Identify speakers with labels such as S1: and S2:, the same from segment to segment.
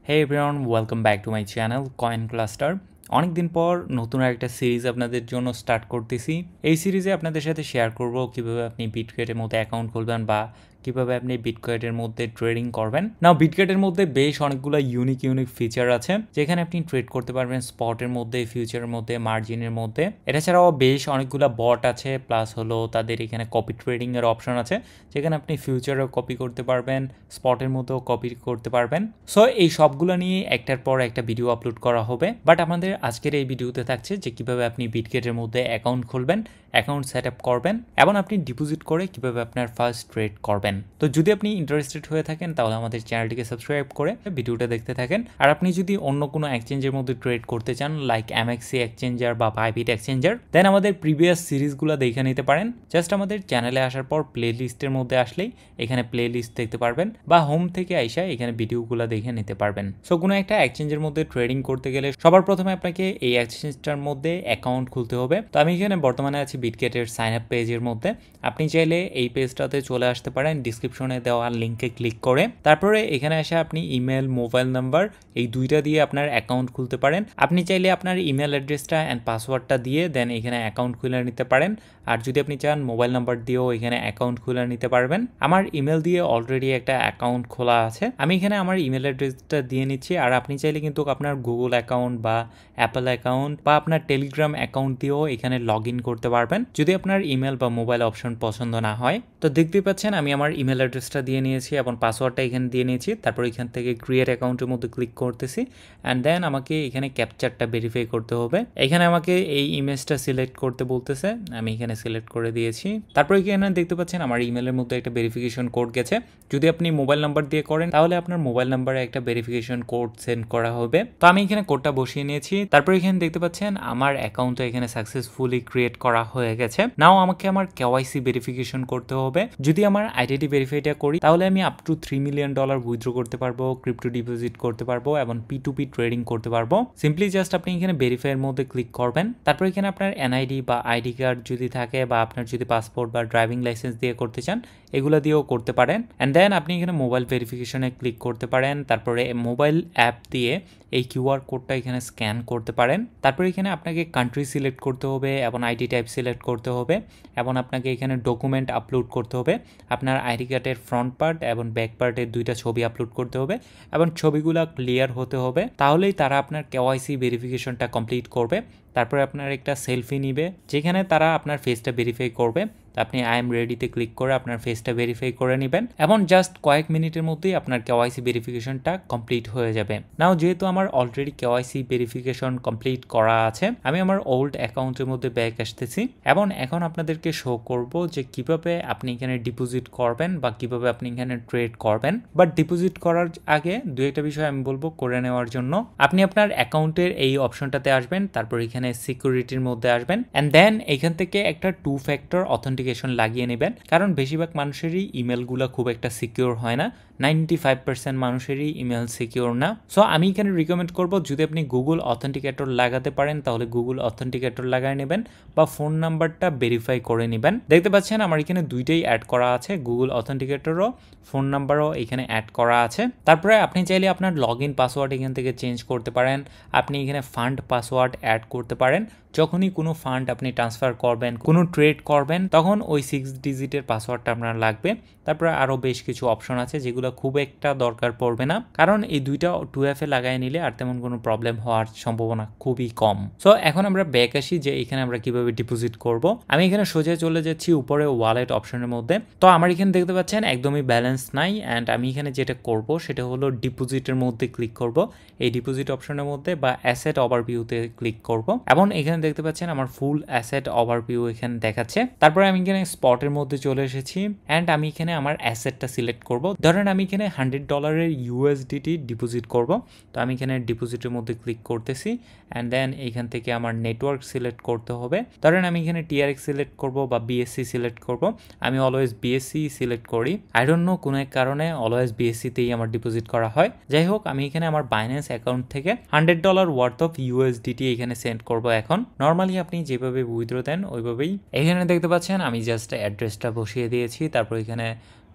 S1: Hey everyone, welcome back to my channel Coin Cluster. অনেকদিন পর নতুন একটা সিরিজ আপনাদের জন্য স্টার্ট করতেছি। এই সিরিজে আপনাদের সাথে শেয়ার করব কিভাবে আপনি বিটগেটের মধ্যে অ্যাকাউন্ট খুলবেন বা কিভাবে আপনি বিটকয়েনের মধ্যে ট্রেডিং করবেন। নাও বিটগেটের মধ্যে বেশ অনেকগুলো ইউনিক ফিচার আছে যেখানে আপনি ট্রেড করতে পারবেন স্পটের মধ্যে, ফিউচারের মধ্যে, মার্জিনের মধ্যে। এটা ছাড়াও বেশ অনেকগুলো বট আছে, প্লাস হলো তাদের এখানে কপি ট্রেডিং এর অপশন আছে যেখানে আপনি ফিউচারও কপি করতে পারবেন, স্পটের মধ্যেও কপি করতে পারবেন। সো এই সবগুলো নিয়ে একটার পর একটা ভিডিও আপলোড করা হবে, বাট আমাদের আজকের এই ভিডিওতে থাকছে যে কিভাবে আপনি বিটগেটের মধ্যে অ্যাকাউন্ট খুলবেন, অ্যাকাউন্ট সেট আপ করবেন এবং আপনি ডিপোজিট করে কিভাবে আপনার ফার্স্ট ট্রেড করবেন। তো যদি আপনি ইন্টারেস্টেড হয়ে থাকেন তাহলে আমাদের চ্যানেলটিকে সাবস্ক্রাইব করে ভিডিওটা দেখতে থাকেন। আর আপনি যদি অন্য কোনো এক্সচেঞ্জের মধ্যে ট্রেড করতে চান লাইক এমএক্সি এক্সচেঞ্জার বা বাইবিট এক্সচেঞ্জার, দেন আমাদের প্রিভিয়াস সিরিজগুলো দেখে নিতে পারেন। জাস্ট আমাদের চ্যানেলে আসার পর প্লে লিস্টের মধ্যে আসলেই এখানে প্লে লিস্ট দেখতে পারবেন বা হোম থেকে আইসা এখানে ভিডিওগুলো দেখে নিতে পারবেন। সো কোনো একটা এক্সচেঞ্জের মধ্যে ট্রেডিং করতে গেলে সবার প্রথমে আপনাকে এই এক্সচেঞ্জটার মধ্যে অ্যাকাউন্ট খুলতে হবে। তো আমি এখানে বর্তমানে আছি বিটগেটের সাইন আপ পেজের মধ্যে। আপনি চাইলে এই পেজটাতে চলে আসতে পারেন ডিসক্রিপশনে দেওয়া লিঙ্কে ক্লিক করে। তারপরে এখানে এসে আপনি ইমেল, মোবাইল নাম্বার এই দুইটা দিয়ে আপনার অ্যাকাউন্ট খুলতে পারেন। আপনি চাইলে আপনার ইমেল অ্যাড্রেসটা অ্যান্ড পাসওয়ার্ডটা দিয়ে দেন এখানে অ্যাকাউন্ট খুলে নিতে পারেন। আর যদি আপনি চান মোবাইল নাম্বার দিয়েও এখানে অ্যাকাউন্ট খুলে নিতে পারবেন। আমার ইমেল দিয়ে অলরেডি একটা অ্যাকাউন্ট খোলা আছে, আমি এখানে আমার ইমেল অ্যাড্রেসটা দিয়ে নিচ্ছি। আর আপনি চাইলে কিন্তু আপনার গুগল অ্যাকাউন্ট বা অ্যাপল অ্যাকাউন্ট বা আপনার টেলিগ্রাম অ্যাকাউন্ট দিয়েও এখানে লগ ইন করতে পারবেন যদি আপনার ইমেল বা মোবাইল অপশন পছন্দ না হয়। তো দেখতে পাচ্ছেন আমি আমার ইমেল অ্যাড্রেসটা দিয়ে নিয়েছি এবং পাসওয়ার্ডটা এখানে দিয়ে নিয়েছি। তারপর এখান থেকে ক্রিয়েট অ্যাকাউন্টের মধ্যে ক্লিক করতেছি অ্যান্ড দেন আমাকে এখানে ক্যাপচারটা ভেরিফাই করতে হবে। এখানে আমাকে এই ইমেজটা সিলেক্ট করতে বলতেছে, আমি এখানে সিলেক্ট করে দিয়েছি। তারপর এখানে দেখতে পাচ্ছেন আমার ইমেলের মধ্যে একটা ভেরিফিকেশন কোড গেছে। যদি আপনি মোবাইল নাম্বার দিয়ে করেন তাহলে আপনার মোবাইল নাম্বারে একটা ভেরিফিকেশন কোড সেন্ড করা হবে। তো আমি এখানে কোডটা বসিয়ে নিয়েছি। তারপর এখানে দেখতে পাচ্ছেন আমার অ্যাকাউন্টটা এখানে সাকসেসফুলি ক্রিয়েট করা হয়ে গেছে। নাও আমাকে আমার কেওয়াইসি ভেরিফিকেশন করতে হবে। যদি আমার আইডেন্টি ভেরিফাইটা করি তাহলে আমি আপ টু $3 মিলিয়ন উইথড্র করতে পারবো, ক্রিপ্টো ডিপোজিট করতে পারবো এবং P2P ট্রেডিং করতে পারবো। সিম্পলি জাস্ট আপনি এখানে ভেরিফাইয়ের মধ্যে ক্লিক করবেন। তারপর এখানে আপনার এনআইডি বা আইডি কার্ড যদি থাকে বা আপনার যদি পাসপোর্ট বা ড্রাইভিং লাইসেন্স দিয়ে করতে চান এগুলো দিয়েও করতে পারেন। অ্যান্ড দেন আপনি এখানে মোবাইল ভেরিফিকেশনে ক্লিক করতে পারেন। তারপরে মোবাইল অ্যাপ দিয়ে এই কিউআর কোডটা এখানে স্ক্যান করতে পারেন। তারপরে এখানে আপনাকে কান্ট্রি সিলেক্ট করতে হবে এবং আইডি টাইপ সিলেক্ট করতে হবে এবং আপনাকে এখানে ডকুমেন্ট আপলোড করতে হবে। আপনার আইডি কার্ডের ফ্রন্ট পার্ট এবং ব্যাক পার্টের দুইটা ছবি আপলোড করতে হবে এবং ছবিগুলো ক্লিয়ার হতে হবে, তাহলেই তারা আপনার কেওয়াইসি ভেরিফিকেশনটা কমপ্লিট করবে। তারপরে আপনার একটা সেলফি নিবে যেখানে তারা আপনার ফেসটা ভেরিফাই করবে। আপনি আই এম রেডিতে ক্লিক করে আপনার ফেসটা ভেরিফাই করে নেবেন এবং জাস্ট কয়েক মিনিটের মধ্যেই আপনার কেওয়াইসি ভেরিফিকেশনটা কমপ্লিট হয়ে যাবে। নাও যেহেতু আমার অলরেডি কেওয়াইসি ভেরিফিকেশন কমপ্লিট করা আছে, আমি আমার ওল্ড অ্যাকাউন্টের মধ্যে ব্যাক আসতেছি এবং এখন আপনাদেরকে শো করব যে কিভাবে আপনি এখানে ডিপোজিট করবেন বা কিভাবে আপনি এখানে ট্রেড করবেন। বাট ডিপোজিট করার আগে দু একটা বিষয় আমি বলবো করে নেওয়ার জন্য। আপনি আপনার অ্যাকাউন্টের এই অপশনটাতে আসবেন, তারপর এখানে সিকিউরিটির মধ্যে আসবেন অ্যান্ড দেন এখান থেকে একটা 2 ফ্যাক্টর অথেন্টিকেশন লাগিয়ে নেবেন, কারণ বেশিরভাগ মানুষেরই ইমেলগুলো খুব একটা সিকিউর হয় না। 95% মানুষেরই ইমেল সিকিউর না। সো আমি এখানে রিকমেন্ড করব যদি আপনি গুগল অথেন্টিকেটর লাগাতে পারেন তাহলে গুগল অথেন্টিকেটর লাগায় নেবেন বা ফোন নাম্বারটা ভেরিফাই করে নেবেন। দেখতে পাচ্ছেন আমার এখানে দুইটাই অ্যাড করা আছে, গুগল অথেন্টিকেটরও ফোন নাম্বারও এখানে অ্যাড করা আছে। তারপরে আপনি চাইলে আপনার লগ ইন পাসওয়ার্ড এখান থেকে চেঞ্জ করতে পারেন। আপনি এখানে ফান্ড পাসওয়ার্ড অ্যাড করতে পারেন। যখনই কোনো ফান্ড আপনি ট্রান্সফার করবেন, কোনো ট্রেড করবেন, তখন ওই 6 ডিজিটের পাসওয়ার্ডটা আপনার লাগবে। তারপরে আরও বেশ কিছু অপশন আছে যেগুলো খুব একটা দরকার পড়বে না, কারণ এই দুইটা 2FA লাগাই নিলে আর তেমন কোনো প্রবলেম হওয়ার সম্ভাবনা খুবই কম। সো এখন আমরা ব্যাক আসি যে এখানে আমরা কিভাবে ডিপোজিট করব। আমি এখানে সোজা চলে যাচ্ছি উপরে ওয়ালেট অপশনের মধ্যে। তো আমার এখানে দেখতে পাচ্ছেন একদমই ব্যালেন্স নাই অ্যান্ড আমি এখানে যেটা করব সেটা হলো ডিপোজিটের মধ্যে ক্লিক করব, এই ডিপোজিট অপশনের মধ্যে বা অ্যাসেট ওভারভিউতে ক্লিক করব এবং এখানে দেখতে পাচ্ছেন আমার ফুল অ্যাসেট ওভারভিউ এখানে দেখাচ্ছে। তারপরে আমি এখানে স্পটের মধ্যে চলে এসেছি অ্যান্ড আমি এখানে আমার অ্যাসেটটা সিলেক্ট করব। ধরেন আমি এখানে $100 USDT ডিপোজিট করব। তো আমি এখানে ডিপোজিটের মধ্যে ক্লিক করতেছি অ্যান্ড দেন এইখান থেকে আমার নেটওয়ার্ক সিলেক্ট করতে হবে। ধরেন আমি এখানে TRX সিলেক্ট করব বা BSC সিলেক্ট করব। আমি অলওয়েজ BSC সিলেক্ট করি, আই ডোন্ট নো কোনো এক কারণে অলওয়েজ BSC-তেই আমার ডিপোজিট করা হয়। যাই হোক আমি এখানে আমার বাইন্যান্স অ্যাকাউন্ট থেকে $100 ওয়ার্থ অফ USDT এখানে সেন্ড করব। এখন নর্মালি আপনি যেভাবে উইথড্র দেন ওইভাবেই এখানে দেখতে পাচ্ছেন আমি জাস্ট অ্যাড্রেসটা বসিয়ে দিয়েছি। তারপর এখানে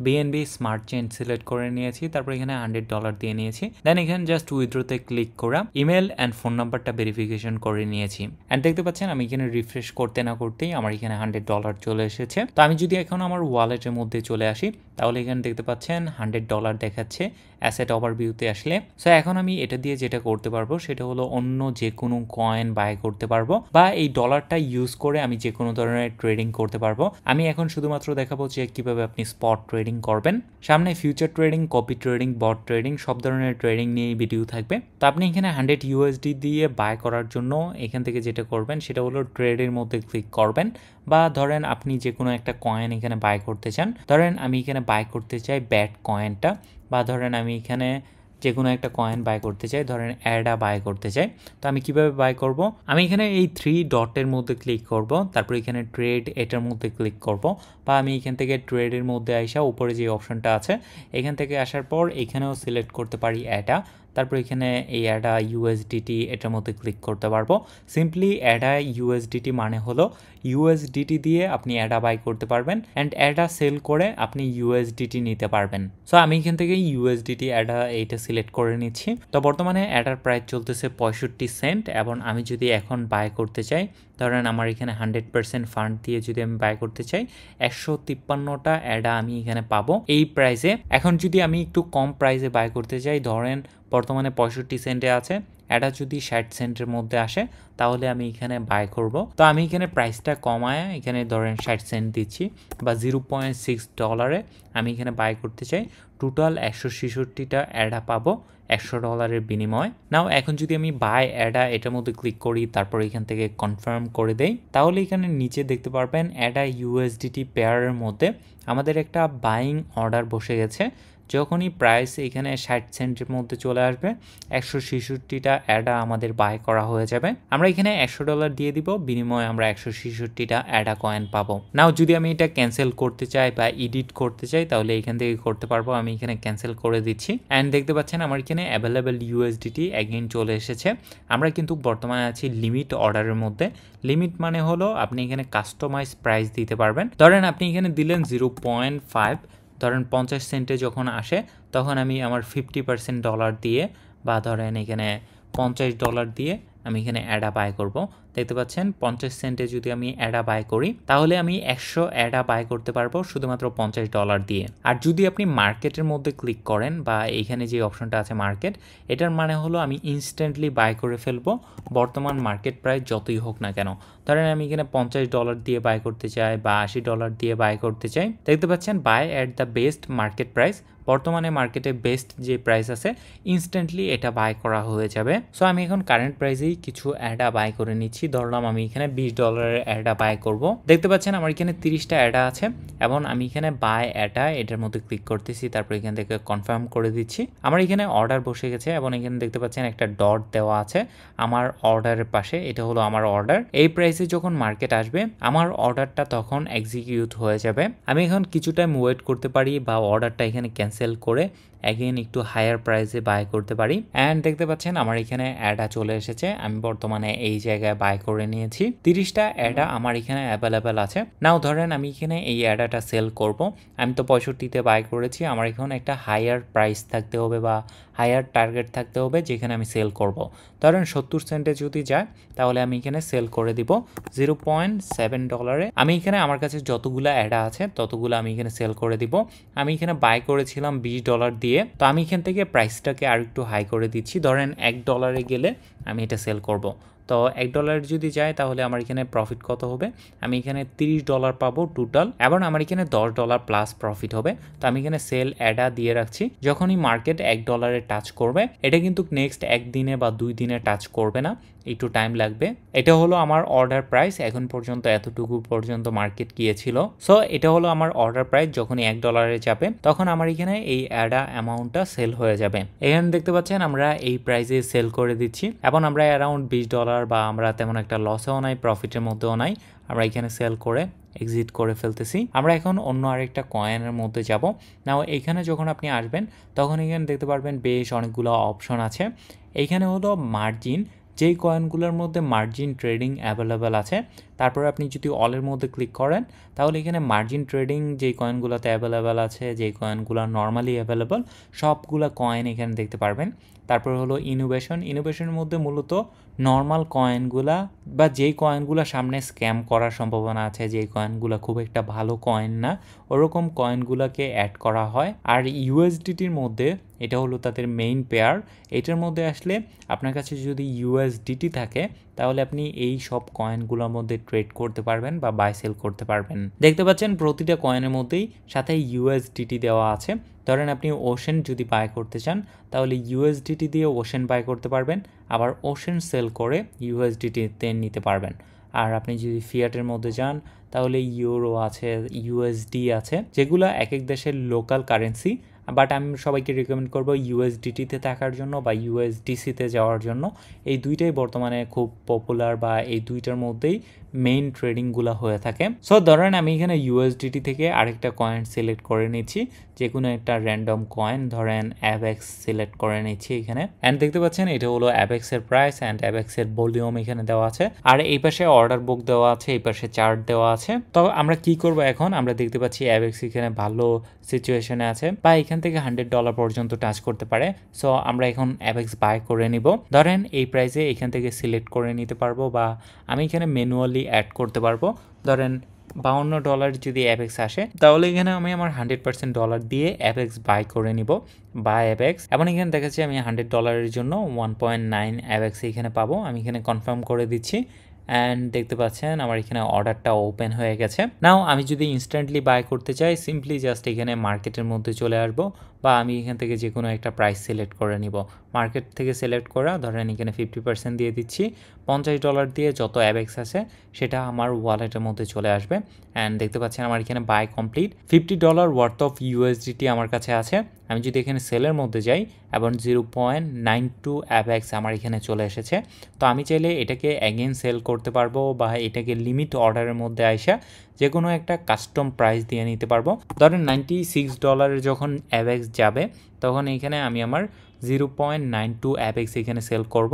S1: বিএনবি স্মার্ট চেইন সিলেক্ট করে নিয়েছি, তারপর এখানে $100 দিয়ে নিয়েছি। দেন এখানে জাস্ট উইথড্রোতে ক্লিক করা ইমেল অ্যান্ড ফোন নাম্বারটা ভেরিফিকেশন করে নিয়েছি। অ্যান্ড দেখতে পাচ্ছেন আমি এখানে রিফ্রেশ করতে না করতেই আমার এখানে $100 চলে এসেছে। তো আমি যদি এখন আমার ওয়ালেটের মধ্যে চলে আসি, তাহলে এখানে দেখতে পাচ্ছেন $100 দেখাচ্ছে অ্যাসেট ওভারভিউতে আসলে। সো এখন আমি এটা দিয়ে যেটা করতে পারবো সেটা হলো অন্য যে কোনো কয়েন বাই করতে পারবো, বা এই ডলারটা ইউজ করে আমি যে কোনো ধরনের ট্রেডিং করতে পারবো। আমি এখন শুধুমাত্র দেখাবো যে কিভাবে আপনি স্পট ট্রেডিং করবেন। সামনে ফিউচার ট্রেডিং, কপি ট্রেডিং, বট ট্রেডিং সব ধরনের ট্রেডিং নিয়ে ভিডিও থাকবে। তো আপনি এখানে $100 দিয়ে বাই করার জন্য এখান থেকে যেটা করবেন সেটা হলো ট্রেডের মধ্যে ক্লিক করবেন, বা ধরেন আপনি যে কোনো একটা কয়েন এখানে বাই করতে চান। ধরেন আমি এখানে বাই করতে চাই ব্যাট কয়েনটা, বা ধরেন আমি এখানে যে কোনো একটা কয়েন বাই করতে চাই, ধরেন অ্যাডা বাই করতে চাই। তো আমি কিভাবে বাই করব? আমি এখানে এই 3 ডটের মধ্যে ক্লিক করব, তারপর এখানে ট্রেড এটার মধ্যে ক্লিক করব, বা আমি এখান থেকে ট্রেডের মধ্যে আসা উপরে যে অপশনটা আছে এখান থেকে আসার পর এখানেও সিলেক্ট করতে পারি অ্যাডা, তারপর এখানে এই অ্যাডা ইউএসডিটি এটার মধ্যে ক্লিক করতে পারবো। সিম্পলি অ্যাডা ইউএসডিটি মানে হলো ইউএসডিটি দিয়ে আপনি অ্যাডা বাই করতে পারবেন অ্যান্ড অ্যাডা সেল করে আপনি ইউএসডিটি নিতে পারবেন। সো আমি এখান থেকে ইউএসডিটি অ্যাডা এইটা সিলেক্ট করে নিচ্ছি। তো বর্তমানে অ্যাডার প্রাইস চলতেছে 65 সেন্ট, এবং আমি যদি এখন বাই করতে চাই, ধরেন আমার এখানে 100% ফান্ড দিয়ে যদি আমি বাই করতে চাই 153টা অ্যাডা আমি এখানে পাবো এই প্রাইসে। এখন যদি আমি একটু কম প্রাইসে বাই করতে চাই, ধরেন বর্তমানে 65 সেন্টে আছে, এটা যদি 60 সেন্টের মধ্যে আসে তাহলে আমি এখানে বাই করব। তো আমি এখানে প্রাইসটা কমায় এখানে ধরেন 60 সেন্ট দিচ্ছি, বা $0.6 আমি এখানে বাই করতে চাই। টোটাল 166টা অ্যাডা পাবো $100 বিনিময়। নাও এখন যদি আমি বাই অ্যাডা এটার মধ্যে ক্লিক করি, তারপর এখান থেকে কনফার্ম করে দেই, তাহলে এখানে নিচে দেখতে পারবেন অ্যাডা ইউএসডিটি পেয়ারের মধ্যে আমাদের একটা বাইং অর্ডার বসে গেছে। যখনই প্রাইস এখানে 60 সেন্টের মধ্যে চলে আসবে 166টা অ্যাডা আমাদের বাই করা হয়ে যাবে। আমরা এখানে $100 দিয়ে দিব, বিনিময়ে আমরা 166টা অ্যাডা কয়েন পাবো। নাও যদি আমি এটা ক্যান্সেল করতে চাই বা এডিট করতে চাই তাহলে এখান থেকে করতে পারবো। আমি এখানে ক্যান্সেল করে দিচ্ছি অ্যান্ড দেখতে পাচ্ছেন আমার এখানে অ্যাভেলেবেল ইউএসডিটি এগেইন চলে এসেছে। আমরা কিন্তু বর্তমানে আছি লিমিট অর্ডারের মধ্যে। লিমিট মানে হলো আপনি এখানে কাস্টমাইজ প্রাইস দিতে পারবেন। ধরেন আপনি এখানে দিলেন 0.5, ধরেন 50 সেন্টে যখন আসে তখন আমি আমার $50 দিয়ে, বা ধরেন এখানে $50 দিয়ে আমি এখানে অ্যাডা বাই করব। দেখতে পাচ্ছেন 50 সেন্টে যদি আমি অ্যাডা বাই করি তাহলে আমি 100 অ্যাডা বাই করতে পারবো শুধুমাত্র $50 দিয়ে। আর যদি আপনি মার্কেটের মধ্যে ক্লিক করেন, বা এইখানে যে অপশনটা আছে মার্কেট, এটার মানে হলো আমি ইনস্ট্যান্টলি বাই করে ফেলবো বর্তমান মার্কেট প্রাইস যতই হোক না কেন। ধরেন আমি এখানে $50 দিয়ে বাই করতে চাই বা $80 দিয়ে বাই করতে চাই। দেখতে পাচ্ছেন buy at the best market price, বর্তমানে মার্কেটে বেস্ট যে প্রাইস আছে ইনস্ট্যান্টলি এটা বাই করা হয়ে যাবে। সো আমি এখন কারেন্ট প্রাইসেই কিছু অ্যাডা বাই করে নিচ্ছি। ধরলাম আমি এখানে $20 অ্যাডা বাই করব। দেখতে পাচ্ছেন আমার এখানে 30টা অ্যাডা আছে, এবং আমি এখানে বাই অ্যাডা এটার মধ্যে ক্লিক করতেছি, তারপর এখান থেকে কনফার্ম করে দিচ্ছি। আমার এখানে অর্ডার বসে গেছে, এবং এখানে দেখতে পাচ্ছেন একটা ডট দেওয়া আছে আমার অর্ডারের পাশে, এটা হলো আমার অর্ডার। এই প্রাইসে যখন মার্কেট আসবে আমার অর্ডারটা তখন এক্সিকিউট হয়ে যাবে। আমি এখন কিছু টাইম ওয়েট করতে পারি, বা অর্ডারটা এখানে ক্যান্সেল করে অ্যাগেন একটু হায়ার প্রাইসে বাই করতে পারি। অ্যান্ড দেখতে পাচ্ছেন আমার এখানে অ্যাডা চলে এসেছে, আমি বর্তমানে এই জায়গায় বাই করে নিয়েছি। 30টা অ্যাডা আমার এখানে অ্যাভেলেবেল আছে। নাও ধরেন আমি এখানে এই অ্যাডাটা সেল করব। আমি তো 65তে বাই করেছি, আমার এখানে একটা হায়ার প্রাইস থাকতে হবে বা হায়ার টার্গেট থাকতে হবে যেখানে আমি সেল করব। ধরেন 70 সেন্টে যদি যায় তাহলে আমি এখানে সেল করে দিব $0.7। আমি এখানে আমার কাছে যতগুলো অ্যাডা আছে ততগুলো আমি এখানে সেল করে দিব। আমি এখানে বাই করেছিলাম $20 দিয়ে, তো আমি এখান থেকে প্রাইসটাকে আর একটু হাই করে দিচ্ছি। ধরেন $1 গেলে আমি এটা সেল করব। তো $1 যদি যায় তাহলে আমার এখানে প্রফিট কত হবে? আমি এখানে $30 পাবো টোটাল, এবং আমার এখানে $10 প্লাস প্রফিট হবে। তো আমি এখানে সেল অ্যাডা দিয়ে রাখছি। যখনই মার্কেট $1 টাচ করবে, এটা কিন্তু নেক্সট একদিনে বা 2 দিনে টাচ করবে না, একটু টাইম লাগবে। এটা হলো আমার অর্ডার প্রাইস, এখন পর্যন্ত এতটুকু পর্যন্ত মার্কেট গিয়েছিল। সো এটা হলো আমার অর্ডার প্রাইস, যখনই $1 যাবে তখন আমার এখানে এই অ্যাডা অ্যামাউন্টটা সেল হয়ে যাবে। এখানে দেখতে পাচ্ছেন আমরা এই প্রাইসে সেল করে দিচ্ছি, এবং আমরা অ্যারাউন্ড $20 বা আমরা তেমন একটা লসেও নাই প্রফিটের মধ্যেও নাই, আমরা এখানে সেল করে এক্সিট করে ফেলতেছি। আমরা এখন অন্য আরেকটা কয়েনের মধ্যে যাব। নাও এখানে যখন আপনি আসবেন তখন এখানে দেখতে পারবেন বেশ অনেকগুলো অপশন আছে। এইখানে হলো মার্জিন, যেই কয়েনগুলোর মধ্যে মার্জিন ট্রেডিং অ্যাভেলেবেল আছে, তারপরে আপনি যদি অলের মধ্যে ক্লিক করেন তাহলে এখানে মার্জিন ট্রেডিং যেই কয়েনগুলোতে অ্যাভেলেবেল আছে, যেই কয়েনগুলো নর্মালি অ্যাভেলেবেল সবগুলো কয়েন এখানে দেখতে পারবেন। তারপর হলো ইনোভেশনের মধ্যে মূলত নর্মাল কয়েনগুলা বা যেই কয়েনগুলো সামনে স্ক্যাম করার সম্ভাবনা আছে, যেই কয়েনগুলো খুব একটা ভালো কয়েন না, ওরকম কয়েনগুলোকে অ্যাড করা হয়। আর ইউএসডিটির মধ্যে এটা হলো তাদের মেইন পেয়ার। এটার মধ্যে আসলে আপনার কাছে যদি ইউএসডিটি থাকে তাহলে আপনি এই সব কয়েনগুলোর মধ্যে ট্রেড করতে পারবেন বা বাই সেল করতে পারবেন। দেখতে পাচ্ছেন প্রতিটা কয়েনের মধ্যেই সাথে ইউএসডিটি দেওয়া আছে। ধরেন আপনি ওশেন যদি বাই করতে চান তাহলে ইউএসডিটি দিয়ে ওশেন বাই করতে পারবেন, আবার ওশেন সেল করে ইউএসডিটিতে নিতে পারবেন। আর আপনি যদি ফিয়াটের মধ্যে যান তাহলে ইউরো আছে, ইউএসডি আছে, যেগুলো এক এক দেশের লোকাল কারেন্সি। বাট আমি সবাইকে রিকমেন্ড করব ইউএসডিটিতে থাকার জন্য বা ইউএসডিসিতে যাওয়ার জন্য। এই দুইটাই বর্তমানে খুব পপুলার বা এই দুইটার মধ্যেই মেইন ট্রেডিংগুলো হয়ে থাকে। সো ধরেন আমি এখানে ইউএসডিটি থেকে আরেকটা কয়েন সিলেক্ট করে নিচ্ছি, যে কোনো একটা র্যান্ডম কয়েন, ধরেন অ্যাবেক্স সিলেক্ট করে নিচ্ছি এখানে। অ্যান্ড দেখতে পাচ্ছেন এটা হলো অ্যাবেক্সের প্রাইস অ্যান্ড অ্যাবেক্সের ভলিউম এখানে দেওয়া আছে। আর এই পাশে অর্ডার বুক দেওয়া আছে, এই পাশে চার্ট দেওয়া আছে। তো আমরা কি করব এখন, আমরা দেখতে পাচ্ছি অ্যাবেক্স এখানে ভালো সিচুয়েশনে আছে বা এখান থেকে $100 পর্যন্ত টাচ করতে পারে। সো আমরা এখন অ্যাবেক্স বাই করে নিব। ধরেন এই প্রাইসে এখান থেকে সিলেক্ট করে নিতে পারবো বা আমি এখানে ম্যানুয়ালি অ্যাড করতে পারবো। ধরেন $52 যদি অ্যাবেক্স আসে তাহলে এখানে আমি আমার $100 দিয়ে অ্যাবেক্স বাই করে নিব, বাই অ্যাবেক্স। এবং এখানে দেখাচ্ছি আমি $100 জন্য 1.9 অ্যাবেক্স এখানে পাবো। আমি এখানে কনফার্ম করে দিচ্ছি অ্যান্ড দেখতে পাচ্ছেন আমার এখানে অর্ডারটা ওপেন হয়ে গেছে। নাও আমি যদি ইনস্ট্যান্টলি বাই করতে চাই সিম্পলি জাস্ট এখানে মার্কেটের মধ্যে চলে আসবো বা আমি এখান থেকে যে কোনো একটা প্রাইস সিলেক্ট করে নিব। মার্কেট থেকে সিলেক্ট করা, ধরেন এখানে 50% দিয়ে দিচ্ছি। $50 দিয়ে যত অ্যাবেক্স আছে সেটা আমার ওয়ালেটের মধ্যে চলে আসবে। অ্যান্ড দেখতে পাচ্ছেন আমার এখানে buy complete. $50 worth of USDT আমার কাছে আছে। আমি যদি এখানে সেলের মধ্যে যাই এবং 0.92 অ্যাবেক্স আমার এখানে চলে এসেছে। তো আমি চাইলে এটাকে অ্যাগেন সেল করতে পারবো বা এটাকে লিমিট অর্ডারের মধ্যে আইসা যে কোনো একটা কাস্টম প্রাইস দিয়ে নিতে পারবো। ধরেন $96 যখন অ্যাবেক্স যাবে তখন এখানে আমি আমার 0.92 অ্যাবেক্স এখানে সেল করব।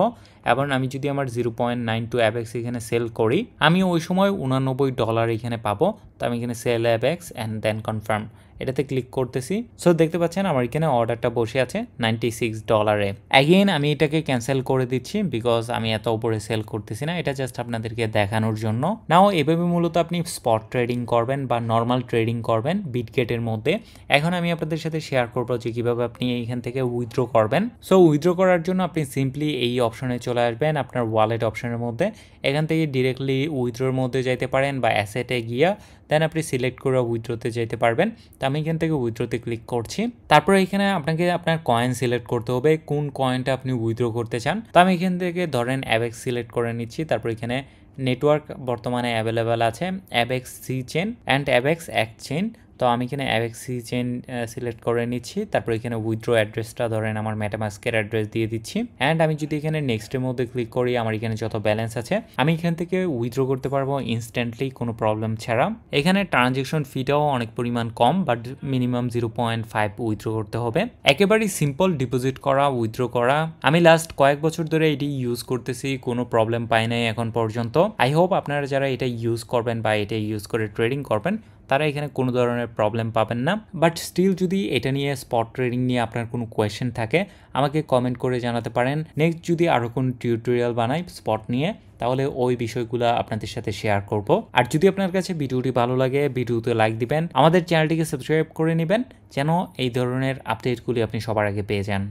S1: এবং আমি যদি আমার 0.92 অ্যাবেক্স এখানে সেল করি আমি ওই সময় $89 এখানে পাবো। তো আমি এখানে সেল অ্যাবেক্স অ্যান্ড দেন কনফার্ম এটাতে ক্লিক করতেছি। সো দেখতে পাচ্ছেন আমার এখানে অর্ডারটা বসে আছে $96। অ্যাগেন আমি এটাকে ক্যান্সেল করে দিচ্ছি বিকজ আমি এত উপরে সেল করতেছি না, এটা জাস্ট আপনাদেরকে দেখানোর জন্য। নাও এভাবে মূলত আপনি স্পট ট্রেডিং করবেন বা নর্মাল ট্রেডিং করবেন বিটগেটের মধ্যে। এখন আমি আপনাদের সাথে শেয়ার করবো যে কীভাবে আপনি এইখান থেকে উইথড্র করবেন। সো উইথড্র করার জন্য আপনি সিম্পলি এই অপশনে চলে আসবেন আপনার ওয়ালেট অপশনের মধ্যে। এখান থেকে ডিরেক্টলি উইথড্রোর মধ্যে যাইতে পারেন বা অ্যাসেটে গিয়া দেন আপনি সিলেক্ট করে উইথড্রোতে যেতে পারবেন। তো আমি এখান থেকে উইথড্রোতে ক্লিক করছি। তারপরে এখানে আপনাকে আপনার কয়েন সিলেক্ট করতে হবে কোন কয়েনটা আপনি উইথড্র করতে চান। তো আমি এখান থেকে ধরেন অ্যাবেক্স সিলেক্ট করে নিচ্ছি। তারপর এখানে নেটওয়ার্ক বর্তমানে অ্যাভেলেবেল আছে অ্যাবেক্স সি চেন অ্যান্ড অ্যাবেক্স এক চেন। তো আমি এখানে অ্যাবেক্স সি চেন সিলেক্ট করে নিচ্ছি। তারপর এখানে উইথড্র অ্যাড্রেসটা ধরেন আমার মেটামাস্কের অ্যাড্রেস দিয়ে দিচ্ছি। অ্যান্ড আমি যদি এখানে নেক্সটের মধ্যে ক্লিক করি আমার এখানে যত ব্যালেন্স আছে আমি এখান থেকে উইথড্র করতে পারবো ইনস্ট্যান্টলি কোনো প্রবলেম ছাড়া। এখানে ট্রানজ্যাকশন ফিটাও অনেক পরিমাণ কম, বাট মিনিমাম 0.5 উইথড্র করতে হবে। একেবারেই সিম্পল ডিপোজিট করা, উইথড্র করা। আমি লাস্ট কয়েক বছর ধরে এটি ইউজ করতেছি, কোনো প্রবলেম পাই নাই এখন পর্যন্ত। আই হোপ আপনারা যারা এটা ইউজ করবেন বা এটা ইউজ করে ট্রেডিং করবেন তারা এখানে কোনো ধরনের প্রবলেম পাবেন না। বাট স্টিল যদি এটা নিয়ে স্পট ট্রেডিং নিয়ে আপনার কোনো কোয়েশ্চেন থাকে আমাকে কমেন্ট করে জানাতে পারেন। নেক্সট যদি আরও কোনো টিউটোরিয়াল বানাই স্পট নিয়ে তাহলে ওই বিষয়গুলো আপনাদের সাথে শেয়ার করব। আর যদি আপনার কাছে ভিডিওটি ভালো লাগে ভিডিওতে লাইক দিবেন, আমাদের চ্যানেলটিকে সাবস্ক্রাইব করে নেবেন যেন এই ধরনের আপডেটগুলি আপনি সবার আগে পেয়ে যান।